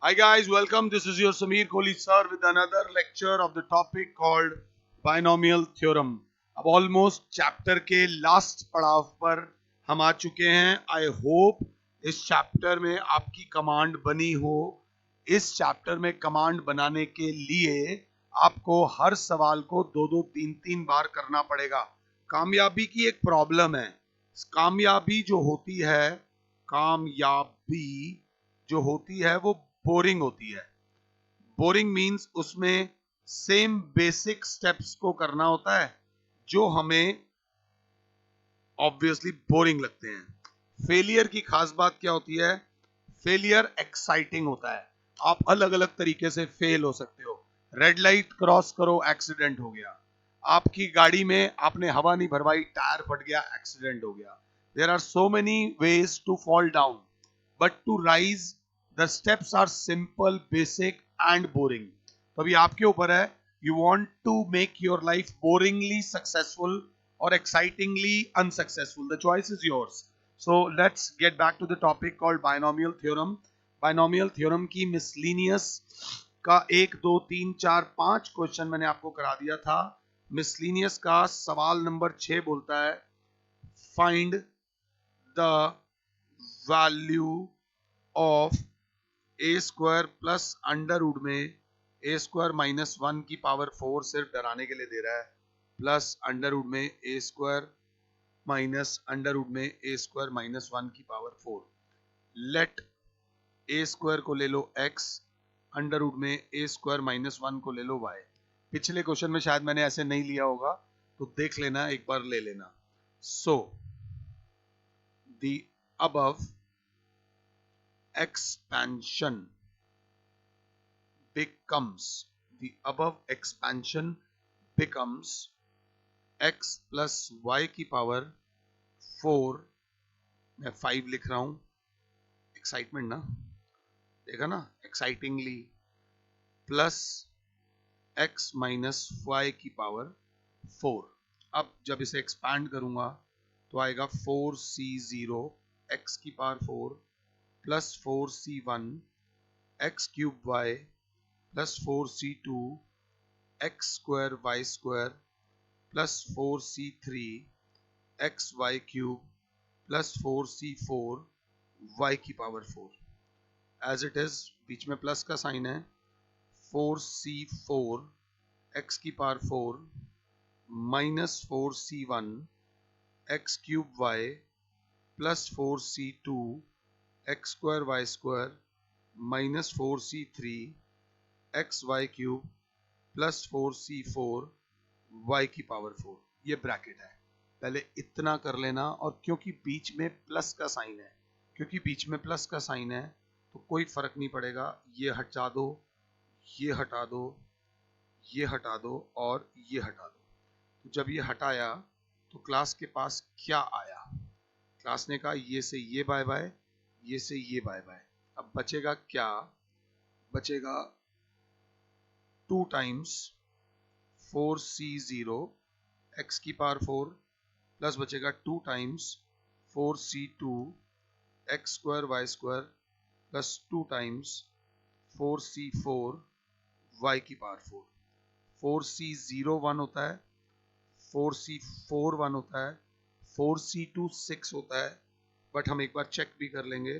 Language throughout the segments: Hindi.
Hi guys, welcome. This is your Sameer Kohli sir with another lecture of the topic called binomial theorem. अब ऑलमोस्ट चैप्टर के लास्ट पड़ाव पर हम आ चुके हैं. आई होप इस चैप्टर में आपकी कमांड बनी हो. इस चैप्टर में कमांड बनाने के लिए आपको हर सवाल को दो दो तीन तीन बार करना पड़ेगा. कामयाबी की एक प्रॉब्लम है. कामयाबी जो होती है, कामयाबी जो होती है वो बोरिंग होती है. बोरिंग मींस उसमें सेम बेसिक स्टेप्स को करना होता है जो हमें ऑब्वियसली बोरिंग लगते हैं. फेलियर की खास बात क्या होती है? फेलियर एक्साइटिंग होता है. आप अलग अलग तरीके से फेल हो सकते हो. रेड लाइट क्रॉस करो, एक्सीडेंट हो गया. आपकी गाड़ी में आपने हवा नहीं भरवाई, टायर फट गया, एक्सीडेंट हो गया. There are so many ways to fall down, but to rise the steps are simple, basic and boring. तो अभी आपके ऊपर है. You want to make your life boringly successful और excitingly unsuccessful. The choice is yours. So let's get back to the topic called binomial theorem. Binomial theorem की miscellaneous का 1, 2, 3, 4, 5 क्वेश्चन मैंने आपको करा दिया था. miscellaneous का सवाल नंबर 6 बोलता है find the value of a square plus under root में a square minus 1 की पावर 4. सिर्फ डराने के लिए दे रहा है. प्लस अंडर रूट में a square minus under root में ए स्क्वायर माइनस 1 की पावर 4. लेट ए स्क्वायर को ले लो x, अंडर रूट में ए स्क्वायर माइनस 1 को ले लो y. पिछले क्वेश्चन में शायद मैंने ऐसे नहीं लिया होगा, तो देख लेना, एक बार ले लेना. So the above expansion becomes x plus y की पावर 4. मैं 5 लिख रहा हूं. एक्साइटमेंट ना, देखा ना, एक्साइटिंगली. प्लस x माइनस वाई की पावर 4. अब जब इसे एक्सपैंड करूंगा तो आएगा 4c0 x की power 4 plus 4c1 x cube y plus 4c2 x square y square plus 4c3 X Y cube plus 4c4 y की पावर 4. एज इट इज, बीच में प्लस का साइन है. 4c4 x की power 4 minus 4c1 x cube y plus 4c2 x square y square minus 4c3 X Y cube plus 4c4 y की पावर 4. ये ब्रैकेट है. पहले इतना कर लेना. और क्योंकि बीच में प्लस का साइन है, तो कोई फर्क नहीं पड़ेगा. ये हटा दो, ये हटा दो, ये हटा दो और ये हटा दो. तो जब ये हटाया तो क्लास के पास क्या आया? क्लास ने कहा ये से ये बाय बाय, ये से ये बाय बाय. अब बचेगा क्या? बचेगा 2 टाइम्स 4c0 x की पावर 4 प्लस बचेगा 2 times 4c2 X square Y square plus 2 times 4c4 y की पावर 4. 4c0 1 होता है, 4c4 1 होता है, 4c2 6 होता है. बट हम एक बार चेक भी कर लेंगे.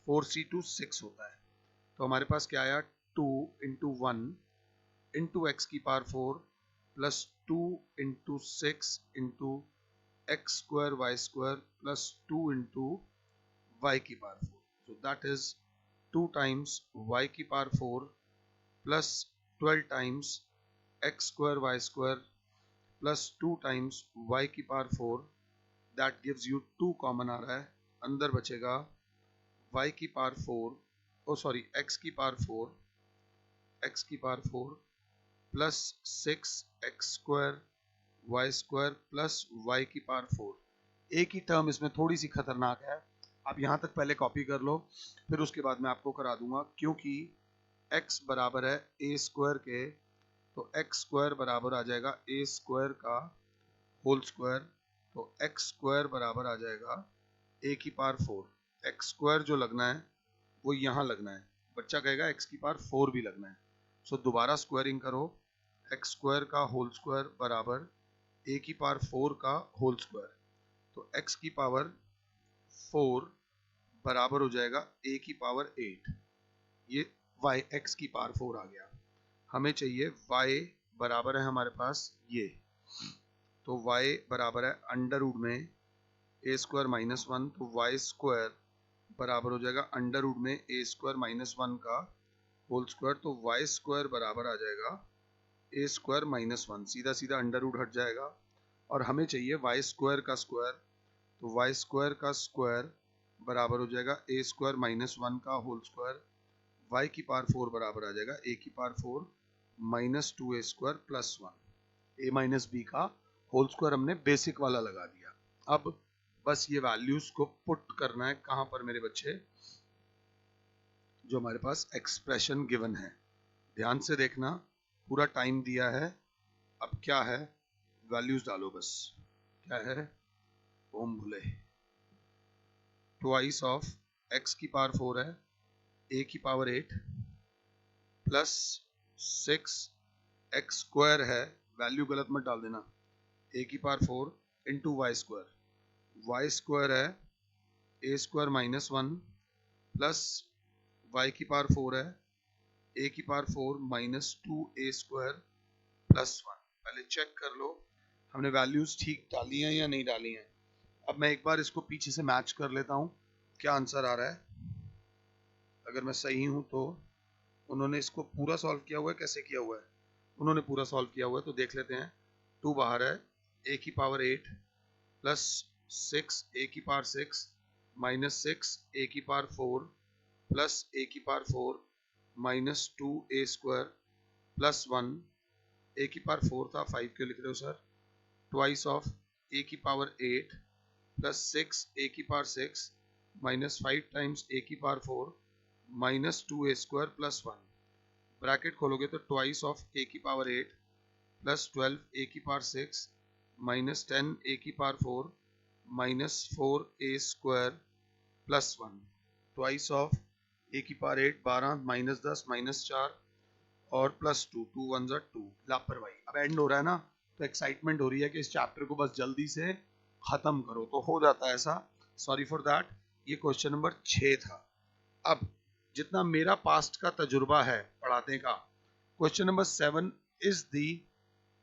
4c2 6 होता है. तो हमारे पास क्या आया? 2 इंटू 1 इंटू एक्स की power 4 plus 2 into 6 into x square Y square plus 2 into y की power 4. So that is 2 times y की power 4 plus 12 times x square Y square plus 2 times y की power 4. That gives you 2 common आ रहा है. अंदर बचेगा वाई की पावर 4, ओ सॉरी एक्स की power 4 plus 6 X square Y square plus Y की पावर 4. एक ही टर्म इसमें थोड़ी सी खतरनाक है. आप यहां तक पहले कॉपी कर लो, फिर उसके बाद मैं आपको करा दूंगा. क्योंकि x बराबर है ए स्क्वायर के, तो x स्क्वायर बराबर आ जाएगा ए स्क्वायर का होल स्क्वायर. तो x स्क्वायर बराबर आ जाएगा ए की पावर 4. एक्स स्क्वायर जो लगना है वो यहां लगना है. बच्चा कहेगा x की पावर 4 भी लगना है। सो दोबारा स्क्वायरिंग करो, एक्स स्क्वायर का होल स्क्वायर बराबर a की पावर 4 का होल स्क्वायर। तो x की पावर 4 बराबर हो जाएगा a की पावर 8। ये y x की पावर 4 आ गया। हमें चाहिए y बराबर है हमारे पास ये, तो y बराबर है अंडर रूट में a स्क्वायर माइनस 1, तो y स्क्वायर बराबर हो जाएगा अंडर रूट में a स्क्वायर माइनस 1 का होल स्क्वायर। तो y स्क्वायर बराबर आ जाएगा a स्क्वायर माइनस 1, सीधा सीधा अंडर रूट हट जाएगा। और हमें चाहिए y स्क्वायर का स्क्वायर, तो y स्क्वायर का स्क्वायर बराबर हो जाएगा a स्क्वायर माइनस 1 का होल स्क्वायर। y की पावर 4 बराबर आ जाएगा a की power 4 minus 2a square plus 1। a minus b का होल स्क्वायर हमने बेसिक वाला लगा दिया। अब बस ये वैल्यूज को पुट करना है कहां पर मेरे बच्चे, जो हमारे पास एक्सप्रेशन गिवन है। ध्यान से देखना, पूरा टाइम दिया है। अब क्या है, वैल्यूज डालो बस। क्या है, ओम भूले, ट्वाइस ऑफ x की पावर 4 है a की पावर 8 प्लस 6 x स्क्वायर है, वैल्यू गलत मत डाल देना, a की power 4 into Y square. Y square है a square minus 1 plus y की पावर 4 है a की power 4 minus 2a square plus 1। पहले चेक कर लो हमने वैल्यूज ठीक डाली हैं या नहीं डाली हैं। अब मैं एक बार इसको पीछे से मैच कर लेता हूं, क्या आंसर आ रहा है। अगर मैं सही हूं तो उन्होंने इसको पूरा सॉल्व किया हुआ है, कैसे किया हुआ है, उन्होंने पूरा सॉल्व किया हुआ है। तो देख लेते हैं, 2 बाहर है, a की पावर 8 प्लस 6 a की पावर 6 माइनस 6 a की पावर 4 प्लस a की power 4 minus 2a square plus 1। a की पावर 4 था, 5 क्यों लिख रहे हो सर, ट्वाइस ऑफ a की पावर 8 प्लस 6 a की पावर 6 माइनस 5 टाइम्स a की power 4 minus 2a square plus 1। Bracket खोलोगे तो ट्वाइस ऑफ a की पावर 8 प्लस 12 a की पावर 6 माइनस 10 a की power 4 minus 4a square plus 1। Twice of a की पावर 8 12 माइनस 10 माइनस 4 और प्लस 2, 2 1 2। लापरवाही, अब एंड हो रहा है ना, तो एक्साइटमेंट हो रही है कि इस चैप्टर को बस जल्दी से खत्म करो, तो हो जाता है ऐसा। Sorry for that. ये क्वेश्चन नंबर 6 था। अब जितना मेरा पास्ट का तजुर्बा है पढ़ाने का, question number 7 is the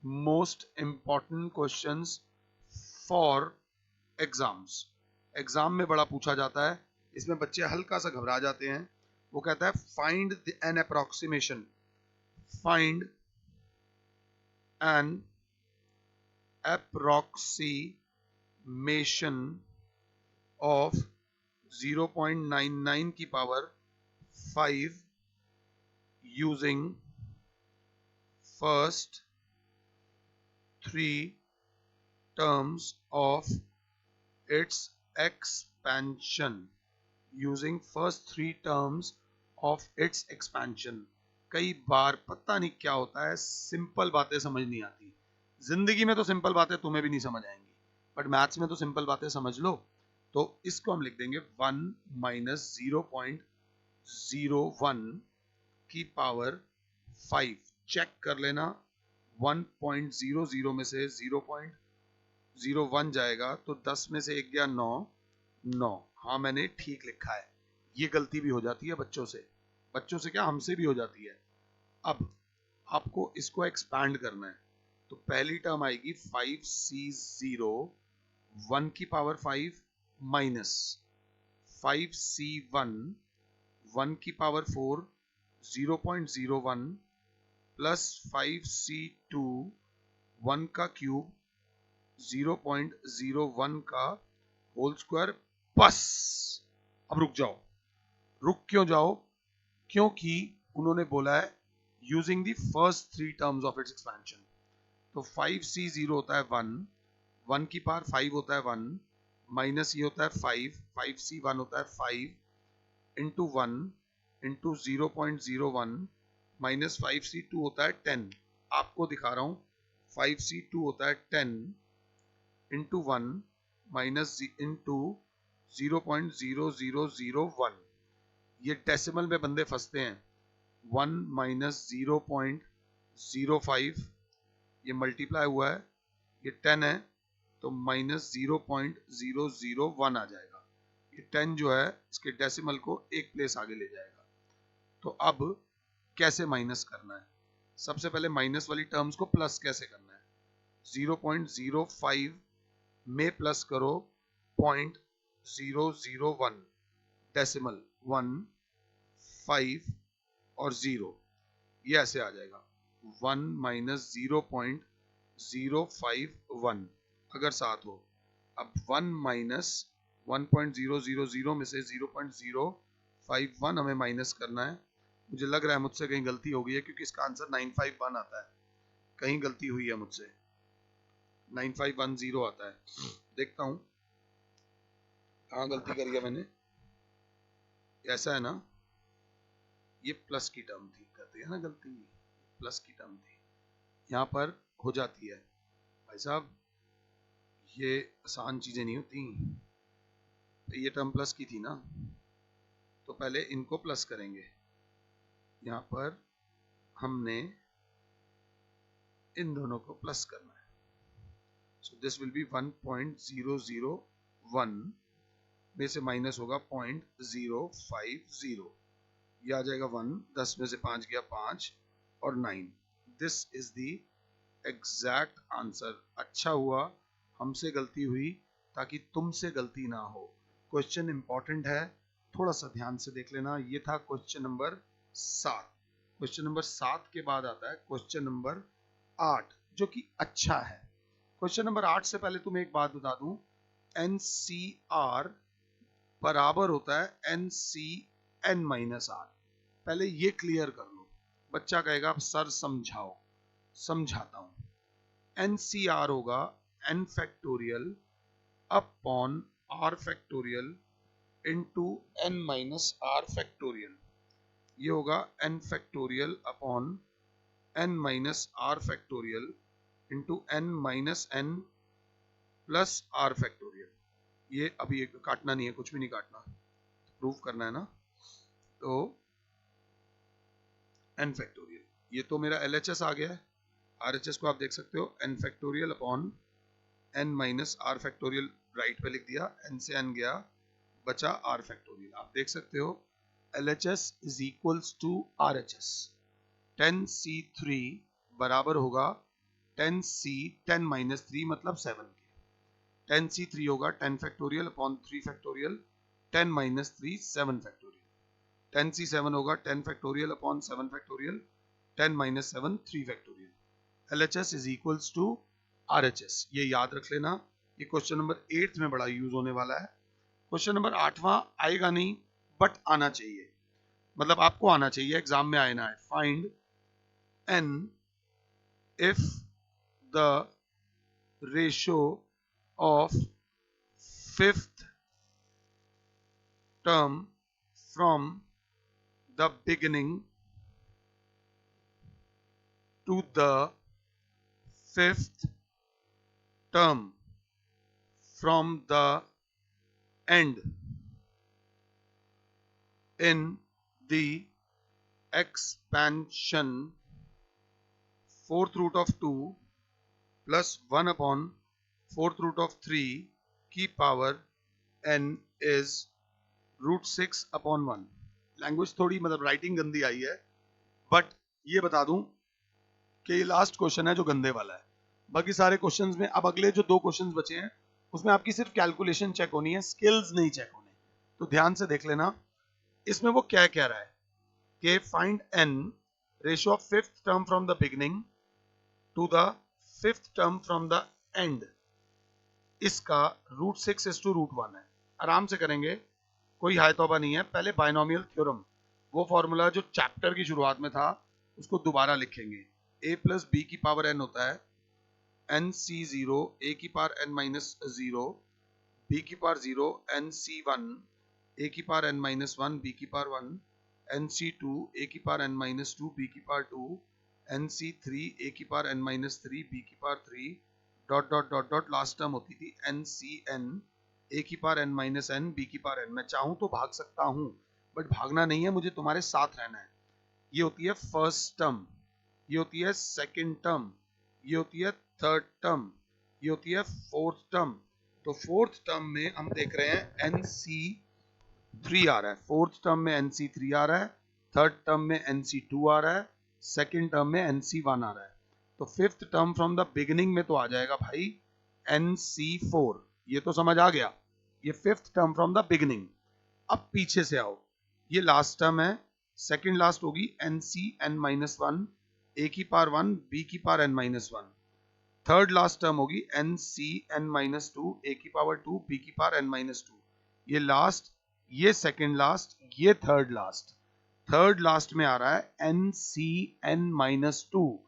most important questions for exams. Exam में बड़ा पूछा जाता है, इसमें बच्चे हल्का सा घबरा जाते हैं। वो कहता है find an approximation, find an approximation of 0.99 की power 5 using first 3 terms of its expansion, using first 3 terms of its expansion। कई बार पता नहीं क्या होता है, सिंपल बातें समझ नहीं आती। जिंदगी में तो सिंपल बातें तुम्हें भी नहीं समझ आएंगी, बट मैथ्स में तो सिंपल बातें समझ लो। तो इसको हम लिख देंगे 1 माइनस 0.01 की पावर 5। चेक कर लेना, 1.00 में से 0.01 जाएगा तो 10 में से 1 गया 9, 9। हाँ मैंने ठीक लिखा है। ये गलती भी हो जाती है बच्चों से, बच्चों से क्या हमसे भी हो जाती है। अब आपको इसको एक्सपैंड करना है, तो पहली टर्म आएगी 5c0 1 की पावर 5 माइनस 5c1 1 की पावर 4 0.01 प्लस 5c2 1 का क्यूब 0.01 का होल स्क्वायर। बस अब रुक जाओ। रुक क्यों जाओ, क्योंकि उन्होंने बोला है using the first 3 terms of its expansion. तो 5c0 होता है 1, 1 की पावर 5 होता है 1, माइनस ये होता है 5, 5c1 होता है 5 इंटू 1 इंटू 0.01 माइनस 5c2 होता है 10। आपको दिखा रहा हूं, 5c2 होता है 10 इंटू 1 माइनस इंटू 0.0001। ये डेसिमल में बंदे फंसते हैं। 1 माइनस 0.05 ये मल्टीप्लाई हुआ है, ये 10 है तो माइनस 0.001 आ जाएगा। ये 10 जो है इसके डेसिमल को एक प्लेस आगे ले जाएगा। तो अब कैसे माइनस करना है? सबसे पहले माइनस वाली टर्म्स को प्लस कैसे करना है? 0.05 में प्लस करो 0.001, डेसिमल 1, 5 और 0, ये ऐसे आ जाएगा 1 माइनस 0.051 अगर साथ हो। अब 1 माइनस 1.000 में से 0.051 हमें माइनस करना है। मुझे लग रहा है मुझसे कहीं गलती हो गई है, क्योंकि इसका आंसर 951 आता है। कहीं गलती हुई है मुझसे, 9510 आता है। देखता हूं कहाँ गलती करी है मैंने। ऐसा है ना, ये प्लस की टर्म थी, करते हैं ना गलती, प्लस की टर्म थी, यहाँ पर हो जाती है। भाई साहब ये आसान चीजें नहीं होती। ये टर्म प्लस की थी ना, तो पहले इनको प्लस करेंगे। यहाँ पर हमने इन दोनों को प्लस करना है। सो दिस विल बी 1.001 में से माइनस होगा 0.050, ये आ जाएगा 1, 10 में से 5 गया 5 और 9। This is the exact answer. अच्छा हुआ हमसे गलती हुई ताकि तुमसे गलती ना हो। क्वेश्चन इंपॉर्टेंट है, थोड़ा सा ध्यान से देख लेना। ये था क्वेश्चन नंबर 7। क्वेश्चन नंबर 7 के बाद आता है क्वेश्चन नंबर 8, जो कि अच्छा है। क्वेश्चन नंबर 8 से पहले तुम्हें एक बात बता दूं, NCR बराबर होता है NCN-R। पहले ये क्लियर कर लो। बच्चा कहेगा सर समझाओ, समझाता हूं। NCR होगा n factorial upon r factorial into n minus r factorial. ये होगा n factorial upon n minus r factorial into n minus n plus r factorial. ये अभी एक काटना नहीं है, कुछ भी नहीं काटना, प्रूव करना है ना। तो n फैक्टोरियल, ये तो मेरा LHS आ गया है। RHS को आप देख सकते हो, n factorial upon n minus r factorial, right पे लिख दिया, n से n गया, बचा r फैक्टोरियल। आप देख सकते हो LHS is equals to RHS। 10C3 बराबर होगा 10C 10 माइनस 3 मतलब 7 के। 10C3 होगा 10 factorial upon 3 factorial, 10 minus 3 7 factorial. 10C7 होगा 10 factorial upon 7 factorial, 10 minus 7 3 factorial. LHS is equals to RHS, ये याद रख लेना। ये क्वेश्चन नंबर 8 में बड़ा यूज होने वाला है। क्वेश्चन नंबर 8वां आएगा नहीं, बट आना चाहिए, मतलब आपको आना चाहिए, एग्जाम में आना है। Find n if the ratio of fifth term from the beginning to the fifth term from the end in the expansion fourth root of 2 plus 1 upon fourth root of 3 की power n is root 6 upon 1। Language थोड़ी मतलब राइटिंग गंदी आई है, बट ये बता दूं कि ये लास्ट क्वेश्चन है जो गंदे वाला है। बाकी सारे क्वेश्चंस में अब अगले जो 2 क्वेश्चंस बचे हैं उसमें आपकी सिर्फ कैलकुलेशन चेक होनी है, स्किल्स नहीं चेक होने। तो ध्यान से देख लेना इसमें वो क्या कह रहा है कि find n ratio of fifth term from the beginning to the fifth term from the end. इसका रूट 6 इज टू रूट 1 है। आराम से करेंगे, कोई हाय तौबा नहीं है। पहले बायनोमियल थ्योरम, वो फॉर्मूला जो चैप्टर की शुरुआत में था, उसको दोबारा लिखेंगे। a प्लस बी की पावर n होता है nc0 a की पावर n माइनस 0 b की पावर 0 nc1 a की पावर n माइनस 1 b की पावर 1 nc2 a की पावर n माइनस 2 b की पावर 2 nc3 a की पावर n माइनस 3 b की power 3 dot dot dot dot, last term होती थी ncn a की power n minus n b की पावर n। मैं चाहूं तो भाग सकता हूं, बट भागना नहीं है, मुझे तुम्हारे साथ रहना है। ये होती है फर्स्ट टर्म, ये होती है सेकंड टर्म, ये होती है थर्ड टर्म, ये होती है फोर्थ टर्म। तो फोर्थ टर्म में हम देख रहे हैं NC3 आ रहा है, फोर्थ टर्म में NC3 आ रहा है, थर्ड टर्म में NC2 आ रहा है, सेकंड टर्म में NC1 आ रहा है। तो fifth term from the beginning में तो आ जाएगा भाई NC4, ये तो समझ आ गया, ये fifth term from the beginning. अब पीछे से आओ, ये लास्ट टर्म है, सेकंड लास्ट होगी NCn-1, a की पावर 1 b की power n-1। Third last term होगी NCn-2, a की पावर 2 b की पावर n-2। ये लास्ट, ये सेकंड लास्ट, ये थर्ड लास्ट। थर्ड लास्ट में आ रहा है NCn-2,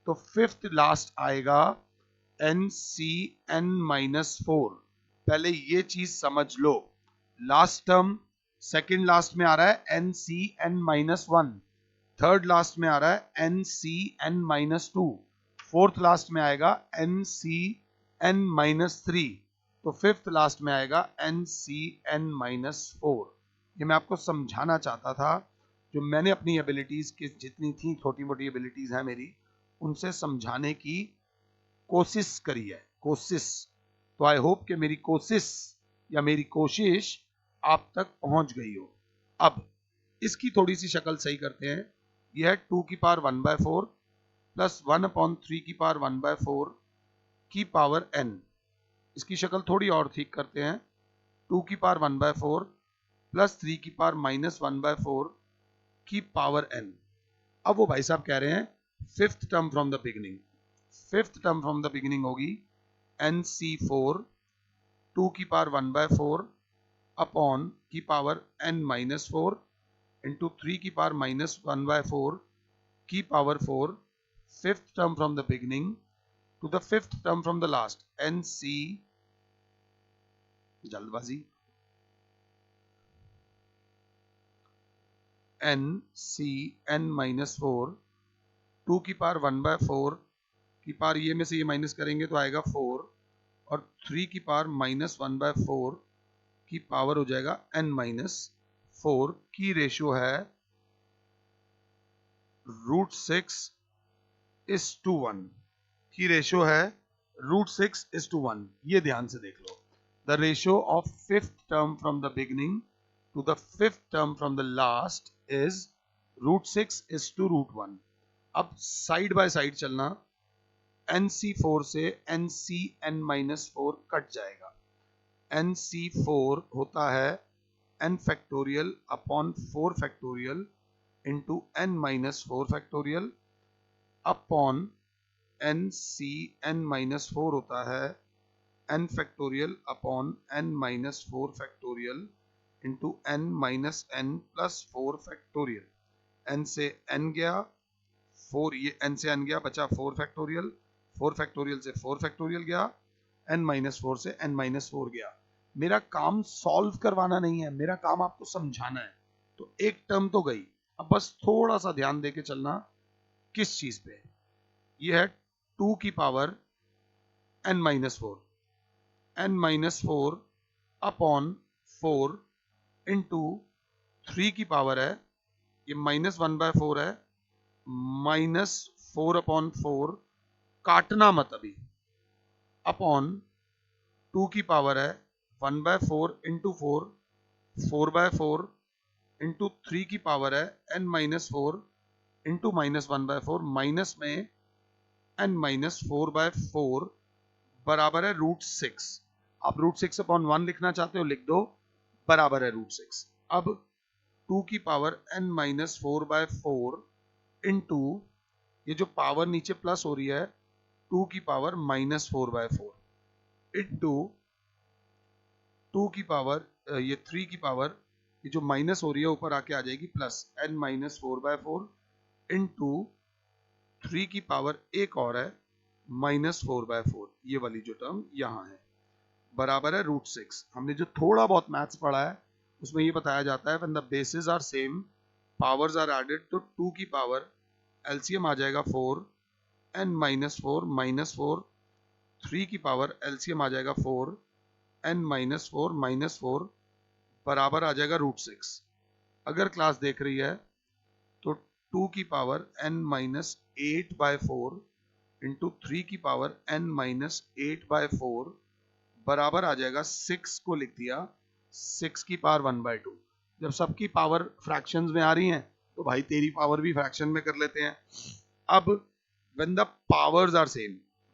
तो फिफ्थ लास्ट आएगा NCn-4। पहले ये चीज समझ लो, लास्ट टर्म सेकंड लास्ट में आ रहा है NCn-1, थर्ड लास्ट में आ रहा है NCn-2, फोर्थ लास्ट में आएगा NCn-3, तो फिफ्थ लास्ट में आएगा NCn-4। ये मैं आपको समझाना चाहता था, जो मैंने अपनी एबिलिटीज की जितनी थी छोटी मोटी एबिलिटीज हैं मेरी, उनसे समझाने की कोशिश करी है, कोशिश। तो आई होप कि मेरी कोशिश या मेरी कोशिश आप तक पहुंच गई हो। अब इसकी थोड़ी सी शक्ल सही करते हैं। यह है 2 की पावर 1/4 प्लस 1/3 की पावर 1/4 की पावर n। इसकी शक्ल थोड़ी और ठीक करते हैं, 2 की पावर 1/4 प्लस 3 की पावर -1/4 की पावर n। अब वो भाई साहब कह रहे हैं fifth term from the beginning. Fifth term from the beginning होगी NC4 2 की पावर 1/4 अपॉन की पावर n-4 इंटू 3 की पावर -1/4 की power 4, fifth term from the beginning to the fifth term from the last NC, जल्दबाजी, NCn-4 2 की पावर 1/4 की पावर, ये में से ये माइनस करेंगे तो आएगा 4, और 3 की पावर -1/4 की पावर हो जाएगा n-4 की रेशियो है √6:1 की रेशियो है √6:1। ये ध्यान से देख लो, the ratio of fifth term from the beginning to the fifth term from the last is √6:1। अब साइड बाय साइड चलना, NC4 से NCn-4 कट जाएगा। NC4 होता है n factorial upon 4 factorial into n-4 factorial upon NCn-4 होता है n factorial upon n-4 factorial into n-n+4 factorial. n से n गया 4, ये n से n गया, बचा 4 फैक्टोरियल, 4 फैक्टोरियल से 4 फैक्टोरियल गया, n-4 से n-4 गया। मेरा काम सॉल्व करवाना नहीं है, मेरा काम आपको समझाना है। तो एक टर्म तो गई, अब बस थोड़ा सा ध्यान देके चलना किस चीज पे। ये है 2 की power n-4, n-4 upon 4 into 3 की पावर है, ये -1/4 है, -4/4, काटना मत अभी, अपॉन 2 की पावर है 1/4 इंटू 4, 4/4 इंटू 3 की पावर है n-4 इंटू -1/4, माइनस में n-4/4 बराबर है √6। आप √6/1 लिखना चाहते हो लिख दो, बराबर है √6। अब 2 की पावर n-4/4 इंटू, ये जो पावर नीचे प्लस हो रही है, 2 की पावर -4/4 इंटू 2 की पावर, ये 3 की पावर, ये जो माइनस हो रही है ऊपर आके आ जाएगी प्लस, n-4/4 इंटू 3 की पावर एक और है -4/4, ये वाली जो टर्म यहाँ है, बराबर है √6। हमने जो थोड़ा बहुत मैथ्स पढ़ा है उसमें ये बताया जाता है when the bases are same powers are added, तो 2 की पावर एलसीएम आ जाएगा 4, n-4 -4, 3 की पावर एलसीएम आ जाएगा 4, n-4 -4 बराबर आ जाएगा √6। अगर क्लास देख रही है तो 2 की पावर n माइनस 8/4 इंटू 3 की पावर n माइनस 8/4 बराबर आ जाएगा 6 को लिख दिया 6 की पावर 1/2। जब सबकी पावर फ्रैक्शंस में आ रही हैं तो भाई तेरी पावर भी फ्रैक्शन में कर लेते हैं। अब when the powers are same,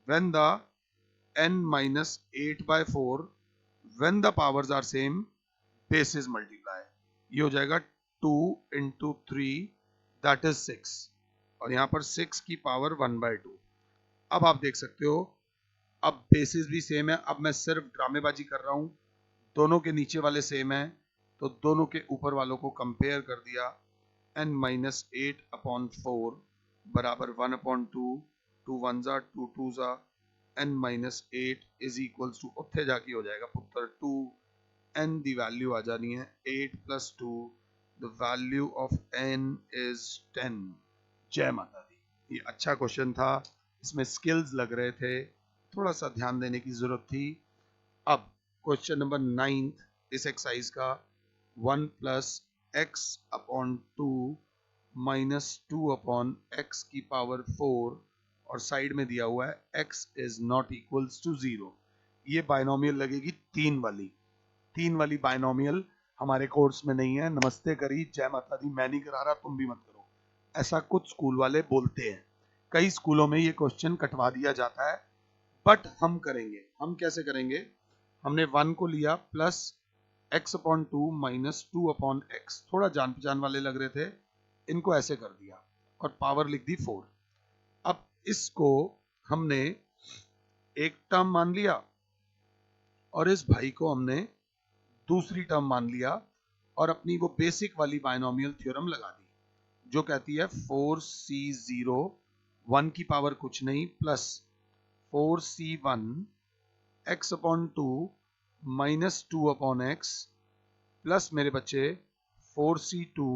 when the n minus 8/4, when the powers are same, bases multiply, ये हो जाएगा 2 into 3 that is 6 और यहाँ पर 6 की पावर 1/2। अब आप देख सकते हो अब बेसिस भी सेम है। अब मैं सिर्फ ड्रामेबाजी कर रहा हूं, दोनों के नीचे वाले सेम है तो दोनों के ऊपर वालों को कंपेयर कर दिया। n माइनस 8/4 बराबर 1/2, 2 1 जा 2 2 जा n minus 8 is equals to उत्थे जाके हो जाएगा पुत्र 2, n दी वैल्यू आ जानी है 8 plus 2, the value of n is 10। जय माता दी। ये अच्छा क्वेश्चन था, इसमें स्किल्स लग रहे थे, थोड़ा सा ध्यान देने की जरूरत थी। अब क्वेश्चन नंबर 9 इस एक्सरसाइज का 1 plus X upon 2 minus 2 upon x की पावर 4 और साइड में दिया हुआ है x is not equals to 0। ये बायनोमियल लगेगी 3 वाली बायनोमियल हमारे कोर्स में नहीं है। नमस्ते करी, जय माता दी, मैं नहीं करा रहा, तुम भी मत करो, ऐसा कुछ स्कूल वाले बोलते हैं। कई स्कूलों में ये क्वेश्चन कटवा दिया जाता है, बट हम करेंगे। हम कैसे करेंगे? हमने 1 को लिया plus x upon 2 minus 2 upon x, थोड़ा जान पहचान वाले लग रहे थे, इनको ऐसे कर दिया और पावर लिख दी 4। अब इसको हमने एक टर्म मान लिया और इस भाई को हमने दूसरी टर्म मान लिया और अपनी वो बेसिक वाली बायनोमियल थ्योरम लगा दी जो कहती है 4c0 1 की पावर कुछ नहीं plus 4c1 x upon 2 minus 2 upon x plus मेरे बच्चे 4c2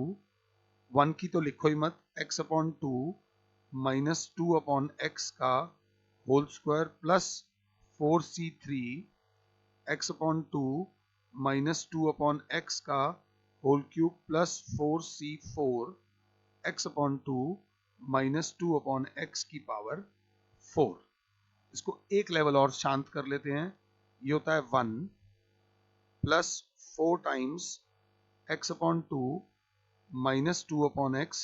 1 की तो लिखो ही मत, x upon 2 minus 2 upon x का whole square plus 4c3 x upon 2 minus 2 upon x का whole cube plus 4c4 x upon 2 minus 2 upon x की पावर 4। इसको एक लेवल और शांत कर लेते हैं। ये होता है 1 plus 4 times x upon 2 minus 2 upon x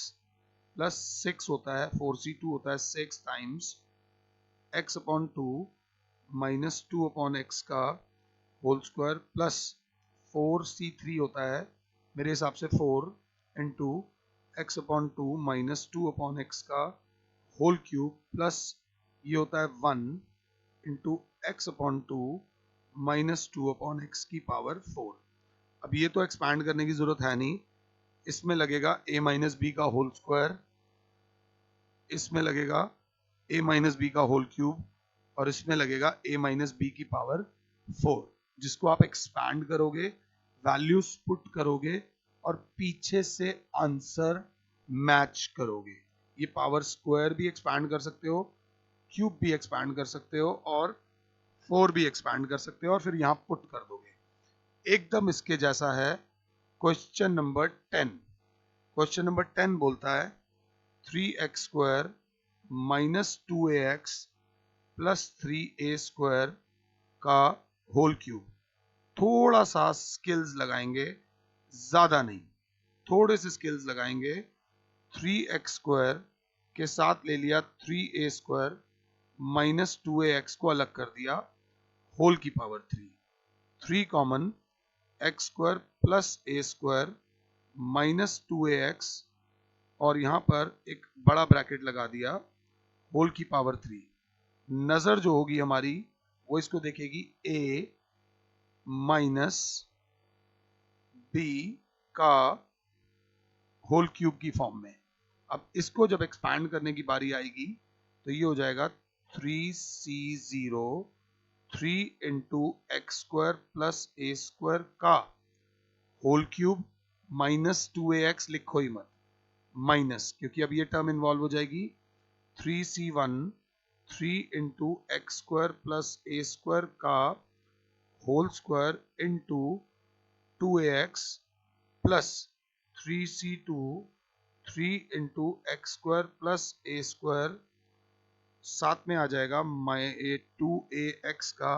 plus 6 होता है 4c2 होता है 6 times x upon 2 minus 2 upon x का होल स्क्वायर प्लस 4c3 होता है मेरे हिसाब से 4 into x upon 2 minus 2 upon x का होल क्यूब प्लस ये होता है 1 into x upon 2 minus 2 upon x की पावर 4। अब ये तो एक्सपैंड करने की जरूरत है नहीं, इसमें लगेगा a माइनस बी का होल स्क्वायर, इसमें लगेगा a माइनस बी का होल क्यूब और इसमें लगेगा a माइनस बी की पावर 4, जिसको आप एक्सपैंड करोगे, वैल्यूज पुट करोगे और पीछे से आंसर मैच करोगे। ये पावर स्क्वायर भी एक्सपैंड कर सकते हो, क्यूब भी एक्सपैंड कर सकते हो और 4 भी एक्सपैंड कर सकते हो और फिर यहां पुट कर दोगे। एकदम इसके जैसा है क्वेश्चन नंबर 10। क्वेश्चन नंबर 10 बोलता है 3x square minus 2ax plus 3a square का होल क्यूब। थोड़ा सा स्किल्स लगाएंगे, ज्यादा नहीं, थोड़े से स्किल्स लगाएंगे। 3x स्क्वायर के साथ ले लिया 3a स्क्वायर माइनस 2ax को अलग कर दिया होल की power 3 common x square plus a square minus 2ax और यहां पर एक बड़ा ब्रैकेट लगा दिया होल की पावर 3। नजर जो होगी हमारी वो इसको देखेगी a माइनस बी का होल क्यूब की फॉर्म में। अब इसको जब एक्सपैंड करने की बारी आएगी तो ये हो जाएगा 3c0 3 into x square plus a square का होल क्यूब माइनस 2ax लिखो ही मत, माइनस, क्योंकि अब ये टर्म इन्वॉल्व हो जाएगी 3c1 3 into x square plus a square का whole square into 2ax plus 3c2 3 into x square plus a square, साथ में आ जाएगा 2ax का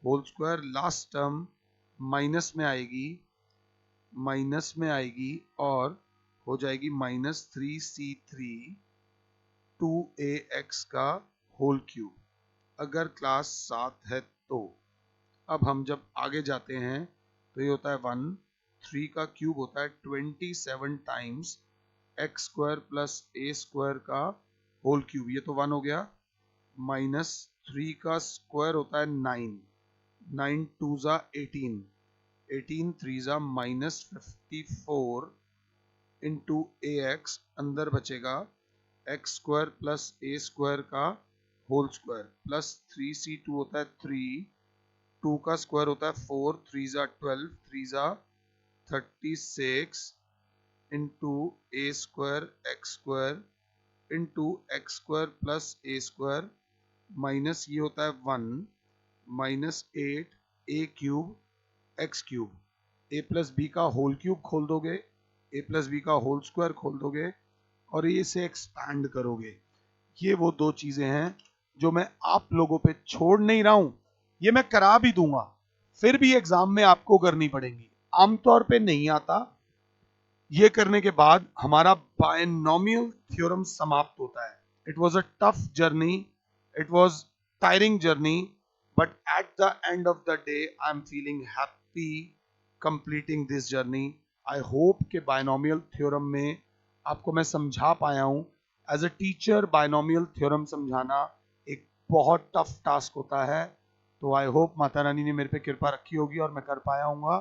whole square, last term minus में आएगी और हो जाएगी -3c3 2ax का होल क्यूब, अगर क्लास 7 है तो। अब हम जब आगे जाते हैं तो ये होता है 1, 3 का क्यूब होता है 27 times x square plus a square का होल क्यूब, ये तो 1 हो गया, -3 का स्क्वायर होता है 9, 9 2 जा 18, 18 3 जा -54 इंटू ए एक्स, अंदर बचेगा x square plus a square का होल स्क्वायर, प्लस 3c2 होता है 3, 2 का स्क्वायर होता है 4, 3 जा 12, 3 जा 36 into a square x square into x square plus a square, minus ये होता है 1, -8 a cube x cube, a plus b का होल क्यूब खोल दोगे, ए प्लस बी का होल स्क्वायर खोल दोगे और ये से एक्सपैंड करोगे। ये वो दो चीजें हैं जो मैं आप लोगों पे छोड़ नहीं रहा हूं, ये मैं करा भी दूंगा, फिर भी एग्जाम में आपको करनी पड़ेंगी, आमतौर पे नहीं आता। ये करने के बाद हमारा बायनोमियल थ्योरम समाप्त होता है। It was a tough journey, it was tiring journey, but at the end of the day I am feeling happy completing this journey. I hope कि बायनोमियल थ्योरम में आपको मैं समझा पाया हूं। As a teacher binomial theorem समझाना एक बहुत टफ टास्क होता है, तो आई होप माता रानी ने मेरे पे कृपा रखी होगी और मैं कर पाया हूँगा।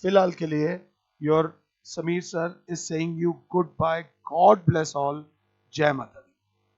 फिलहाल के लिए your Sameer sir is saying you goodbye. God bless all. Jai Mata.